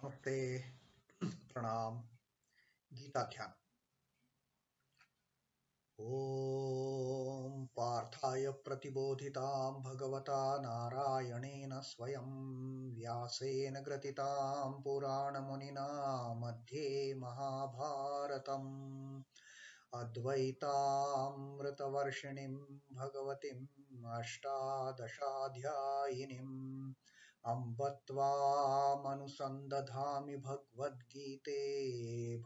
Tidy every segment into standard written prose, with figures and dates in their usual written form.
नमस्ते प्रणाम गीता ध्यान ओम पार्थाय प्रतिबोधितां भगवता नारायणेन स्वयं व्यासेन ग्रथितां पुराणमुनिना मध्ये महाभारतम् अद्वैतामृतवर्षिणीं भगवतीम् अष्टादशाध्यायिनीम् अम्ब त्वामनुसन्दधामि भगवद्गीते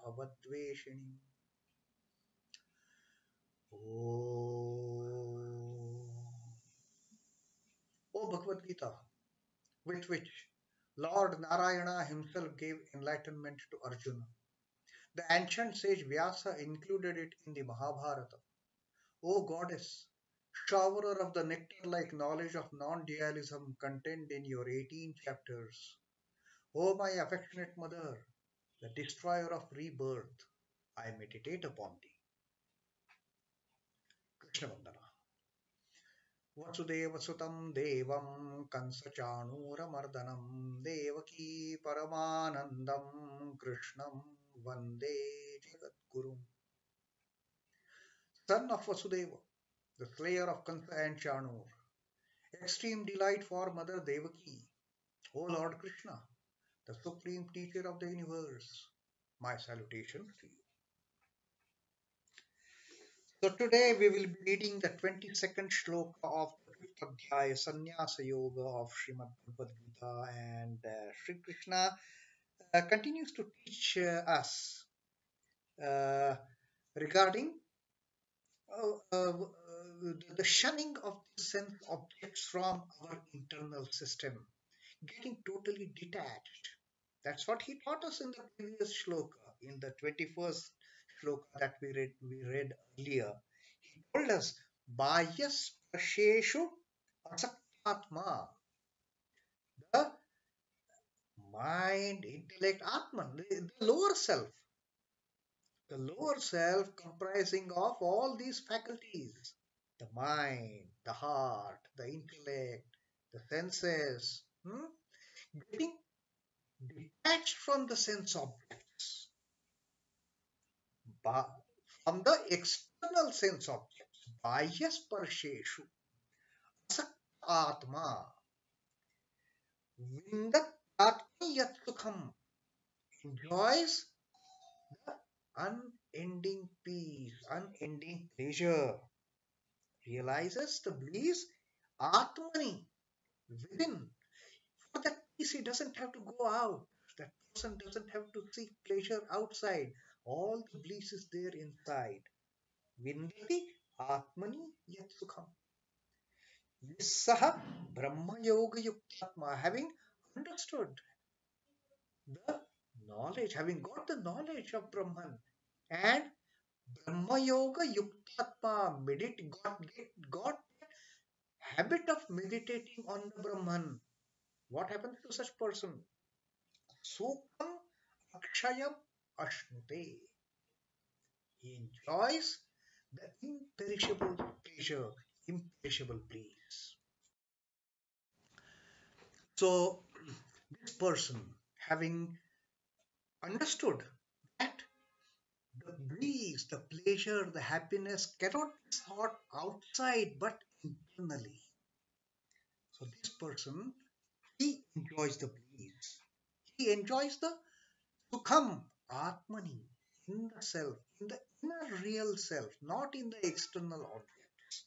भवद्वेषिणि। O Bhagavad Gita, with which Lord Narayana himself gave enlightenment to Arjuna. The ancient sage Vyasa included it in the Mahabharata. O goddess, showerer of the nectar-like knowledge of non-dualism contained in your 18 chapters. O my affectionate mother, the destroyer of rebirth, I meditate upon thee. Krishna Vandana. Vasudeva Sutam Devam Kansachanuramardanam Devaki Paramanandam Krishnam Vande Jagadgurum. Son of Vasudeva, the slayer of Kansa and Chanur, extreme delight for Mother Devaki, O Lord Krishna, the supreme teacher of the universe, my salutations to you. So today we will be reading the 22nd Shloka of the 5th Adhyaya Sannyas Yoga of Srimad Bhagavad Gita, and Sri Krishna continues to teach us regarding the shunning of the sense objects from our internal system, getting totally detached. That's what he taught us in the previous shloka, in the 21st shloka that we read earlier. He told us, Bhayasparsha-jā asaktatma, the mind, intellect, Atman, the lower self. The lower self comprising of all these faculties, the mind, the heart, the intellect, the senses, getting detached from the sense objects, from the external sense objects, bhayasparsha-jā asaktatma, vindat sukham, enjoys the unending peace, unending pleasure, realizes the bliss atmani, within. For that peace, he doesn't have to go out. That person doesn't have to seek pleasure outside. All the bliss is there inside. Vindati atmani yat sukham. Vissaha brahma yoga yuktatma, having understood the knowledge, having got the knowledge of Brahman, and Brahma Yoga Yuktatma, got habit of meditating on the Brahman. What happens to such person? Sukham akshayam ashnute. He enjoys the imperishable pleasure, imperishable bliss. So this person, having understood that the bliss, the pleasure, the happiness cannot be sought outside but internally. So this person, he enjoys the bliss. He enjoys the sukham, atmani, in the self, in the inner real self, not in the external objects.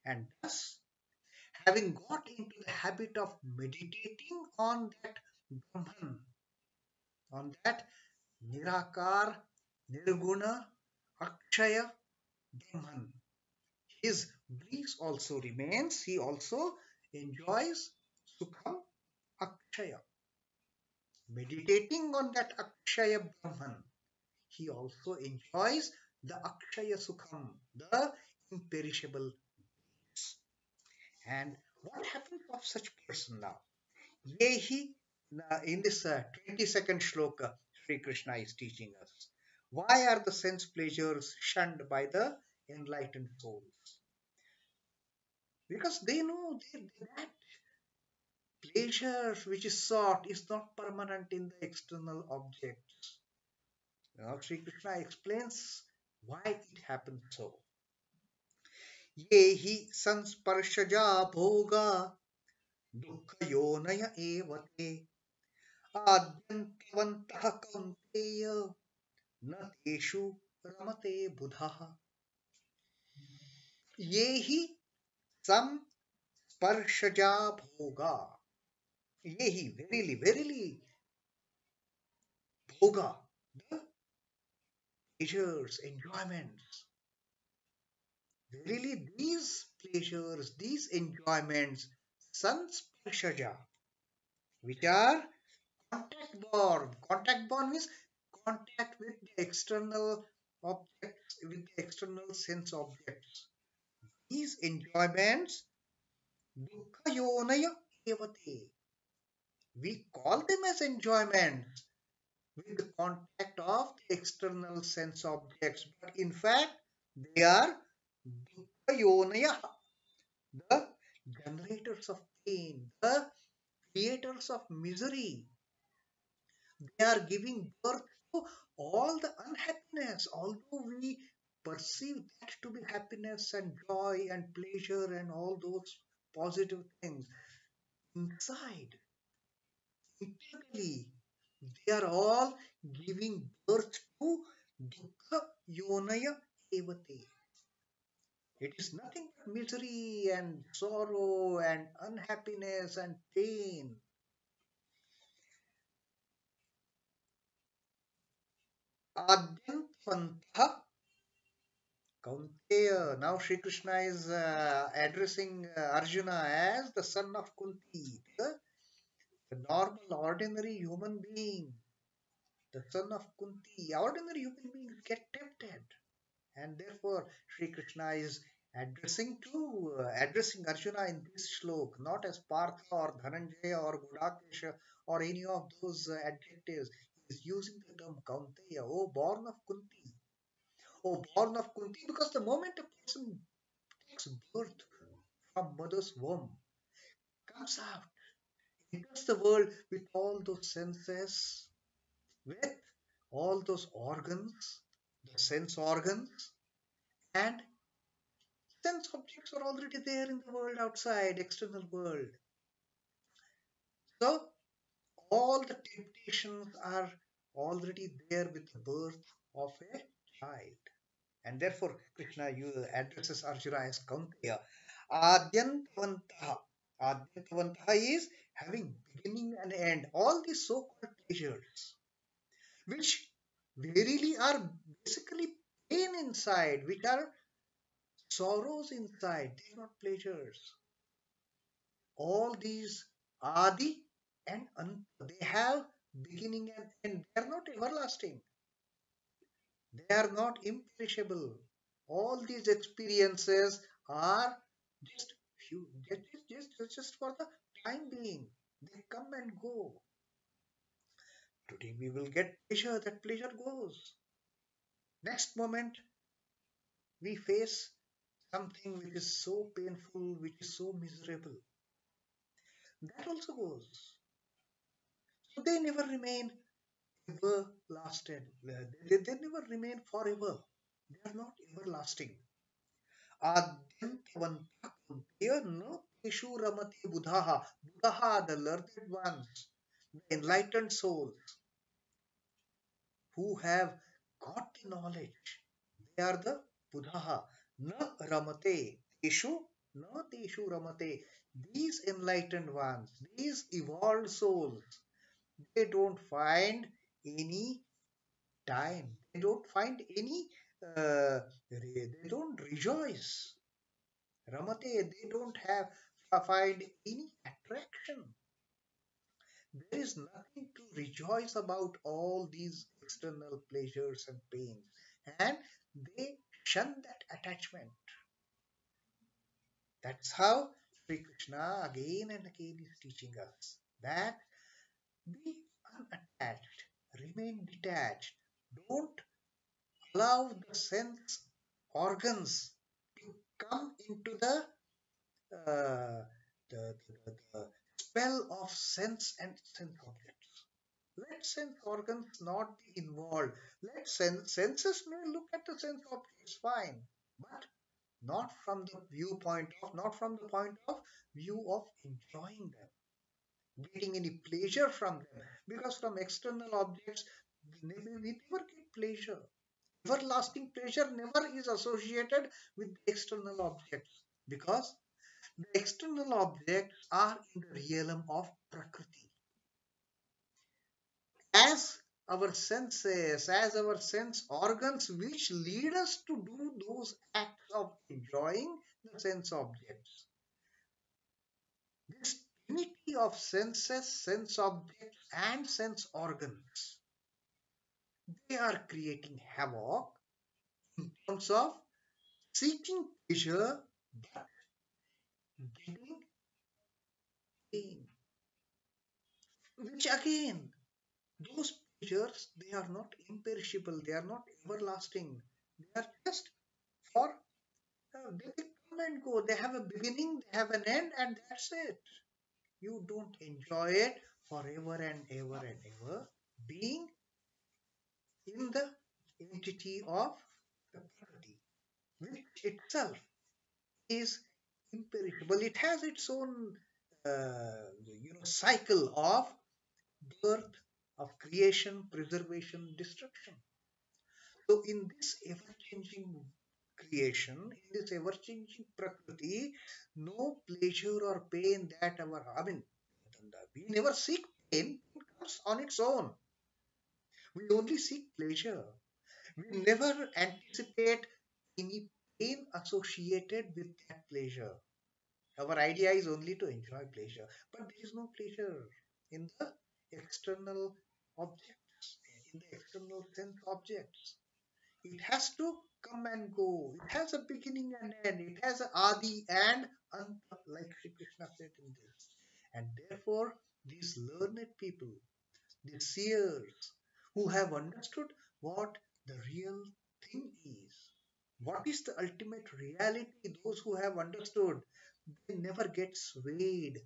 And thus, having got into the habit of meditating on that Brahman, on that Nirakar, Nirguna, Akshaya Brahman, his bliss also remains. He also enjoys Sukham Akshaya. Meditating on that Akshaya Brahman, he also enjoys the Akshaya Sukham, the imperishable bliss. And what happens of such person now? Yehi, in this 22nd shloka, Sri Krishna is teaching us. Why are the sense pleasures shunned by the enlightened souls? Because they know that pleasure which is sought is not permanent in the external objects. Now Sri Krishna explains why it happens so. ये हि संस्पर्शजा भोगा दुःखयोनय एव ते आद्यन्तवन्तः कौन्तेय न तेषु रमते बुधः ये हि संस्पर्शजा भोगा ये हि verily bhogā, the pleasures, enjoyments. Verily, these pleasures, these enjoyments, sansparśha-jā, which are contact born means contact with the external objects, with the external sense objects. These enjoyments, duḥkha-yonaya eva te. We call them as enjoyments with the contact of the external sense objects, but in fact, they are duḥkha-yonaya, the generators of pain, the creators of misery. They are giving birth to all the unhappiness, although we perceive that to be happiness and joy and pleasure and all those positive things. Inside, internally, they are all giving birth to duḥkha-yonaya eva te. It is nothing but misery and sorrow and unhappiness and pain. ādyantavantaḥ kaunteya. Now Sri Krishna is addressing Arjuna as the son of Kunti, the normal, ordinary human being, the son of Kunti. Ordinary human beings get tempted, and therefore Sri Krishna is addressing Arjuna in this shlok, not as Partha or Dhananjaya or Gudakesha or any of those adjectives. He is using the term kaunteya, oh born of Kunti. Oh born of Kunti, because the moment a person takes birth from mother's womb, comes out, enters the world with all those senses, with all those organs, the sense organs, and sense objects are already there in the world outside, external world. So all the temptations are already there with the birth of a child. And therefore Krishna addresses Arjuna as kaunteya. ādyantavantaḥ. Ādyantavantaḥ is having beginning and end. All these so-called pleasures, which verily are basically pain inside, which are sorrows inside, they are not pleasures. All these adi and anta, they have beginning and end. They are not everlasting. They are not imperishable. All these experiences are just few, just for the time being. They come and go. Today we will get pleasure, that pleasure goes. Next moment we face something which is so painful, which is so miserable. That also goes. So they never remain everlasting. They never remain forever. They are not everlasting. ādyantavantaḥ kaunteya no teṣhu ramate budhaḥ. Budhaḥ, the learned ones, the enlightened souls who have got the knowledge. They are the budhaḥ. Na ramate teṣhu, na teṣhu ramate. These enlightened ones, these evolved souls, they don't find any time. They don't find any, they don't rejoice. Ramate, they don't find any attraction. There is nothing to rejoice about all these external pleasures and pains. And they shun that attachment. That's how Sri Krishna again and again is teaching us that be unattached, remain detached. Don't allow the sense organs to come into the spell of sense and sense objects. Let sense organs not be involved. Let senses may look at the sense objects, fine, but not from the point of view of enjoying them, getting any pleasure from them. Because from external objects, we never get pleasure. Everlasting pleasure never is associated with the external objects because the external objects are in the realm of Prakriti. As our senses, as our sense organs, which lead us to do those acts of enjoying the sense objects. This trinity of senses, sense objects, and sense organs, they are creating havoc in terms of seeking pleasure but getting pain. Which again, those pleasures, they are not imperishable, they are not everlasting, they are just for they come and go, they have a beginning, they have an end, and that's it. You don't enjoy it forever and ever and ever, being in the entity of the Prakriti, which itself is imperishable. It has its own cycle of birth, of creation, preservation, destruction. So in this ever-changing creation, in this ever-changing Prakriti, no pleasure or pain that we never seek pain, it comes on its own. We only seek pleasure. We never anticipate any pain associated with that pleasure. Our idea is only to enjoy pleasure, but there is no pleasure in the external objects, in the external sense objects. It has to come and go. It has a beginning and end. It has a adi and anta, like Sri Krishna said in this. And therefore, these learned people, these seers, who have understood what the real thing is, what is the ultimate reality, those who have understood, they never get swayed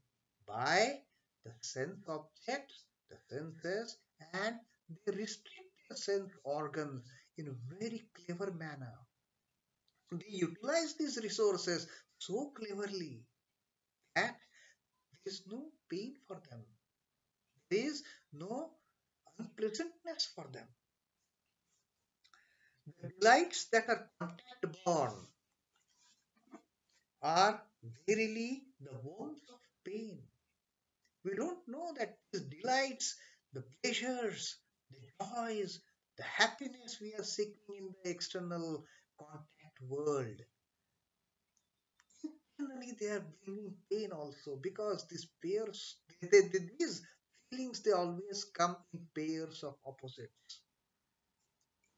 by the sense objects, the senses, and they restrict their sense organs in a very clever manner. They utilize these resources so cleverly that there is no pain for them, there is no unpleasantness for them. The delights that are contact born are verily the wounds of pain. We don't know that these delights, the pleasures, the joys, the happiness we are seeking in the external contact world, internally they are bringing pain also because these pairs, these feelings, they always come in pairs of opposites.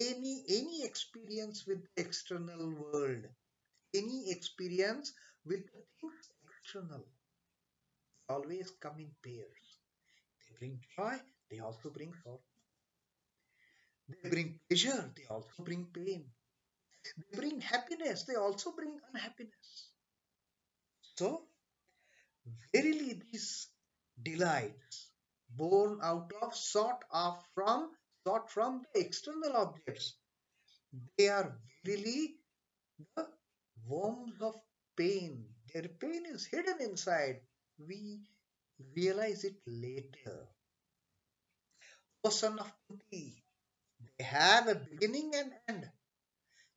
Any experience with the external world, any experience with the things external, always come in pairs. They bring joy, they also bring sorrow. They bring pleasure, they also bring pain. They bring happiness, they also bring unhappiness. So, verily, these delights born out of sought from the external objects, they are verily the worms of pain. Their pain is hidden inside. We realize it later. O son of Kunti, they have a beginning and end.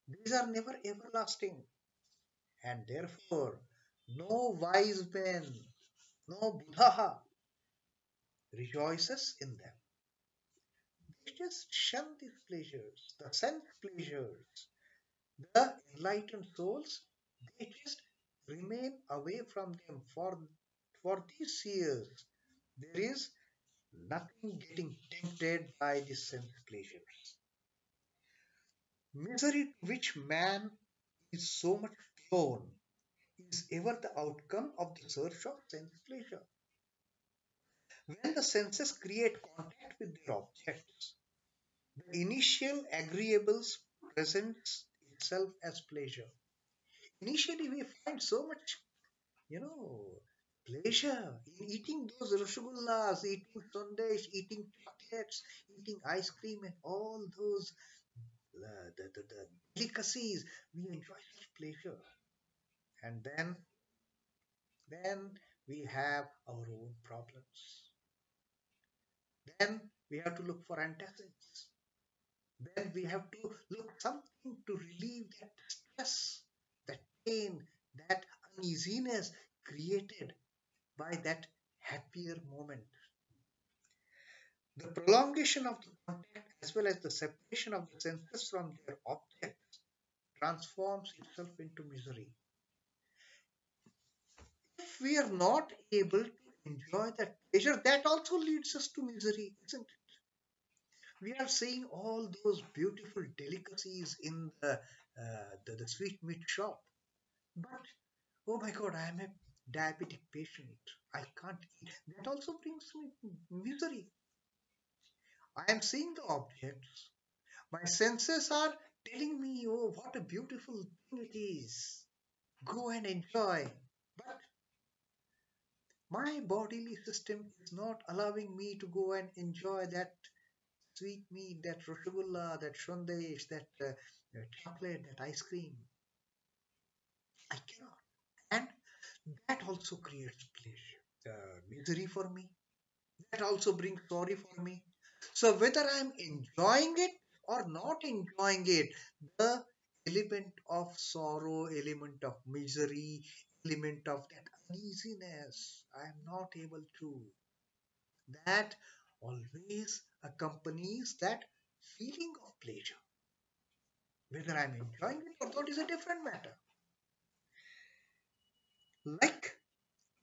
These are never everlasting. And therefore, no wise man, no budhaḥ rejoices in them. They just shun these pleasures, the sense pleasures. The enlightened souls, they just remain away from them. For these seers, there is nothing getting tempted by the sense pleasures. Misery to which man is so much prone is ever the outcome of the search of sense pleasure. When the senses create contact with their objects, the initial agreeables presents itself as pleasure. Initially, we find so much, you know, pleasure in eating those rasagullas, eating sandesh, eating chocolates, eating ice cream, and all those the delicacies. We enjoy such pleasure, and then we have our own problems. Then we have to look for antacids. Then we have to look something to relieve that stress, that pain, that uneasiness created by that happier moment. The prolongation of the contact as well as the separation of the senses from their objects transforms itself into misery. If we are not able to enjoy that pleasure, that also leads us to misery, isn't it? We are seeing all those beautiful delicacies in the sweet meat shop, but oh my God, I am a diabetic patient. I can't eat. That also brings me misery. I am seeing the objects. My senses are telling me, oh, what a beautiful thing it is. Go and enjoy. But my bodily system is not allowing me to go and enjoy that sweet meat, that rasgulla, that shandesh, that chocolate, that ice cream. I cannot. And that also creates pleasure, misery for me. That also brings sorry for me. So whether I'm enjoying it or not enjoying it, the element of sorrow, element of misery, element of that uneasiness, I am not able to. That always accompanies that feeling of pleasure. Whether I'm enjoying it or not is a different matter. Like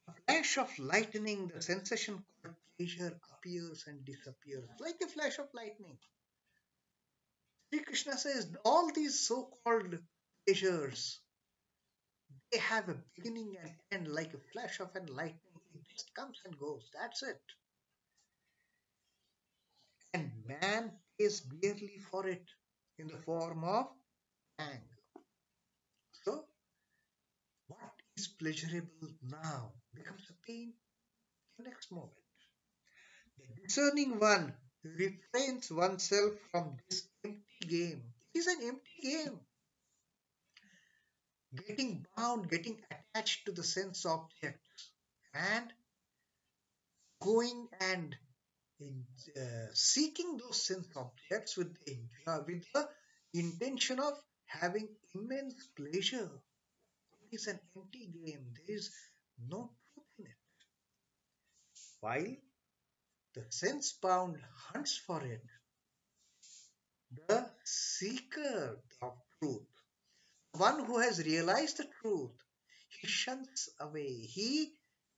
a flash of lightning, the sensation called pleasure appears and disappears. Like a flash of lightning. Sri Krishna says all these so-called pleasures, they have a beginning and end like a flash of an lightning. It just comes and goes. That's it. And man pays dearly for it in the form of anger. So, what is pleasurable now becomes a pain the next moment. The discerning one refrains oneself from this empty game. It is an empty game. Getting bound, getting attached to the sense objects, and going and in, seeking those sense objects with the intention of having immense pleasure. It is an empty game. There is no truth in it. While the sense bound hunts for it, the seeker of truth, one who has realized the truth, he shuns away. He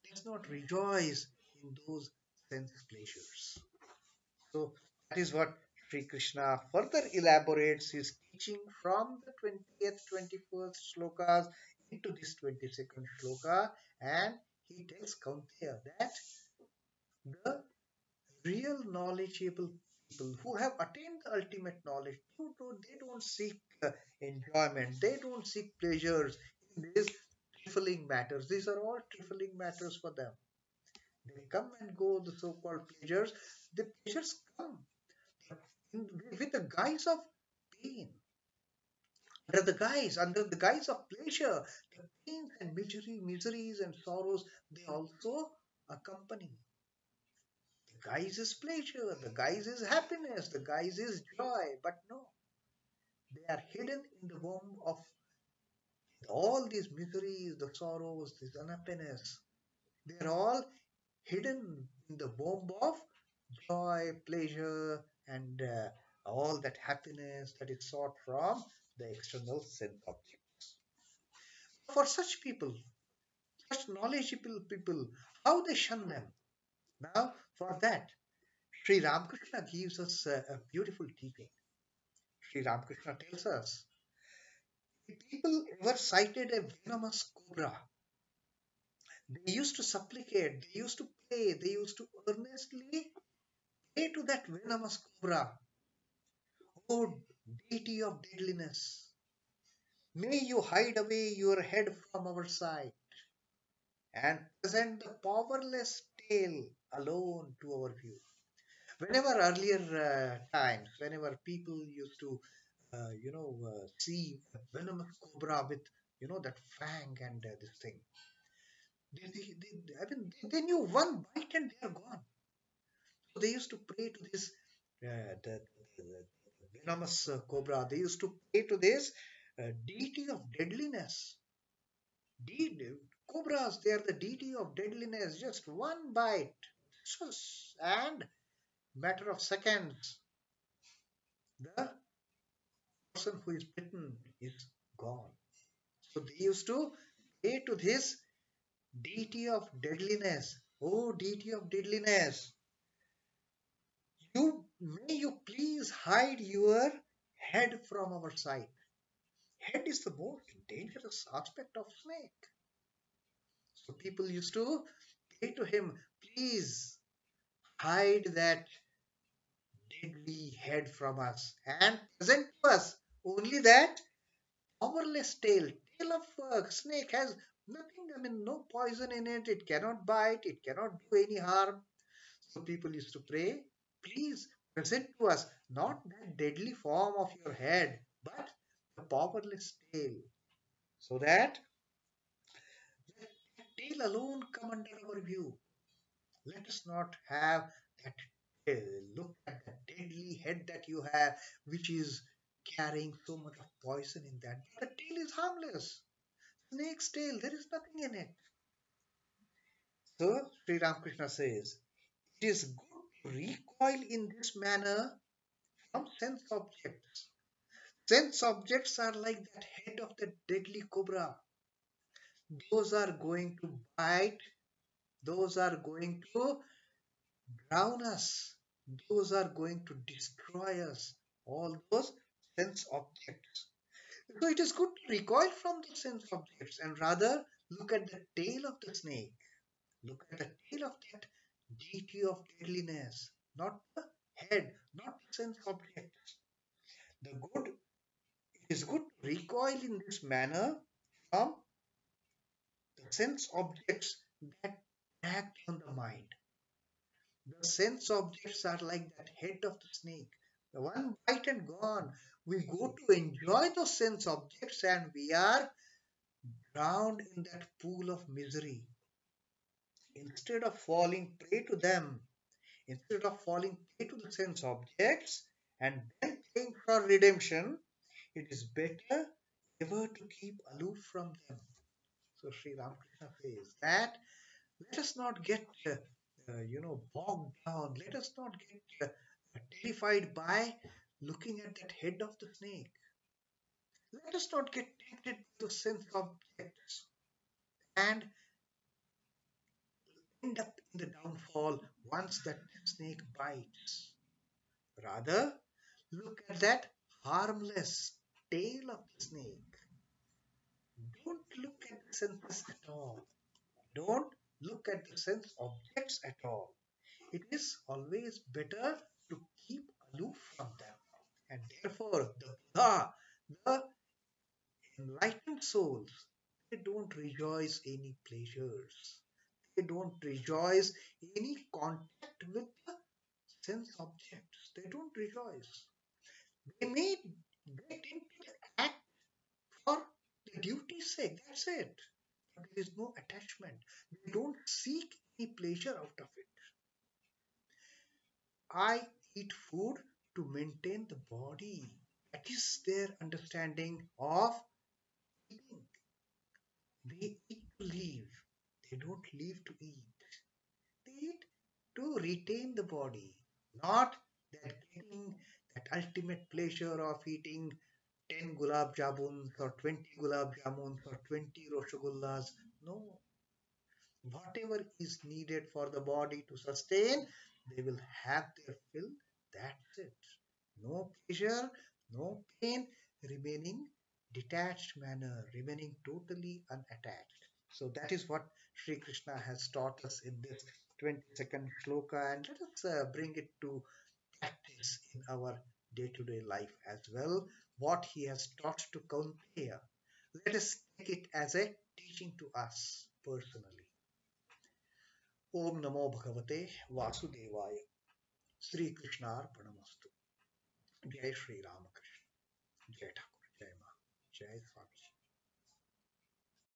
does not rejoice in those sense pleasures. So that is what Sri Krishna further elaborates his teaching from the 20th, 21st shlokas into this 22nd shloka, and he tells Kaunteya that the real knowledgeable people who have attained the ultimate knowledge, they don't seek enjoyment, they don't seek pleasures in these trifling matters. These are all trifling matters for them. They come and go, the so-called pleasures. The pleasures come in, with the guise of pain, under the guise of pleasure. The pains and miseries and sorrows, they also accompany. The guise is pleasure, the guise is happiness, the guise is joy, but no, they are hidden in the womb of all these miseries, the sorrows, this unhappiness. They are all hidden in the womb of joy, pleasure, and all that happiness that is sought from the external sense objects. For such people, such knowledgeable people, how they shun them? Now, for that, Sri Ramakrishna gives us a beautiful teaching. Sri Ramakrishna tells us, if people ever sighted a venomous cobra, they used to supplicate, they used to pray, they used to earnestly pray to that venomous cobra, O deity of deadliness, may you hide away your head from our sight. and present the powerless tail alone to our view. Whenever earlier times, whenever people used to, see a venomous cobra with, that fang and this thing, they knew one bite and they are gone. So they used to pray to this, the venomous cobra. They used to pray to this deity of deadliness. Cobras, they are the deity of deadliness. Just one bite, and matter of seconds, the person who is bitten is gone. So they used to pray to this deity of deadliness. Oh, deity of deadliness, may you please hide your head from our sight. Head is the most dangerous aspect of snake. So people used to pray to him, please hide that deadly head from us and present to us only that powerless tail. Tail of a snake has nothing, no poison in it. It cannot bite, it cannot do any harm. So people used to pray, please present to us not that deadly form of your head, but the powerless tail, so that tail alone come under our view. Let us not have that tail. Look at the deadly head that you have, which is carrying so much of poison in that. The tail is harmless. Snake's tail, there is nothing in it. So Sri Ramakrishna says, it is good to recoil in this manner from sense objects. Sense objects are like that head of the deadly cobra. Those are going to bite, those are going to drown us, those are going to destroy us. All those sense objects. So it is good to recoil from the sense objects and rather look at the tail of the snake. Look at the tail of that deity of deadliness, not the head, not the sense objects. The good It is good to recoil in this manner from the sense objects that act on the mind. The sense objects are like that head of the snake. The one bite and gone. We go to enjoy those sense objects and we are drowned in that pool of misery. Instead of falling prey to them, instead of falling prey to the sense objects and then praying for redemption, it is better ever to keep aloof from them. So Sri Ramakrishna says that let us not get bogged down. Let us not get terrified by looking at that head of the snake. Let us not get tempted to sense objects and end up in the downfall once that snake bites. Rather, look at that harmless tail of the snake. Don't look at the senses at all. Don't look at the sense objects at all. It is always better to keep aloof from them. And therefore, the enlightened souls, they don't rejoice any pleasures. They don't rejoice any contact with the sense objects. They don't rejoice. They may get into the act for the duty's sake. That's it. But there is no attachment. They don't seek any pleasure out of it. I eat food to maintain the body. That is their understanding of eating. They eat to live. They don't live to eat. They eat to retain the body, not that getting that ultimate pleasure of eating 10 gulab jamuns or 20 gulab jamuns or 20 rosagullas. No, whatever is needed for the body to sustain, they will have their fill. That's it. No pleasure, no pain, remaining detached manner, remaining totally unattached. So that is what Sri Krishna has taught us in this 22nd shloka, and let us bring it to practice in our day to day life as well. What he has taught to Kaunteya, let us take it as a teaching to us personally. Om Namo Bhagavate Vasudevaya. Sri Krishna Arpanamastu. Jai Sri Ramakrishna. Jai Thakur. Jai Ma. Jai Swami.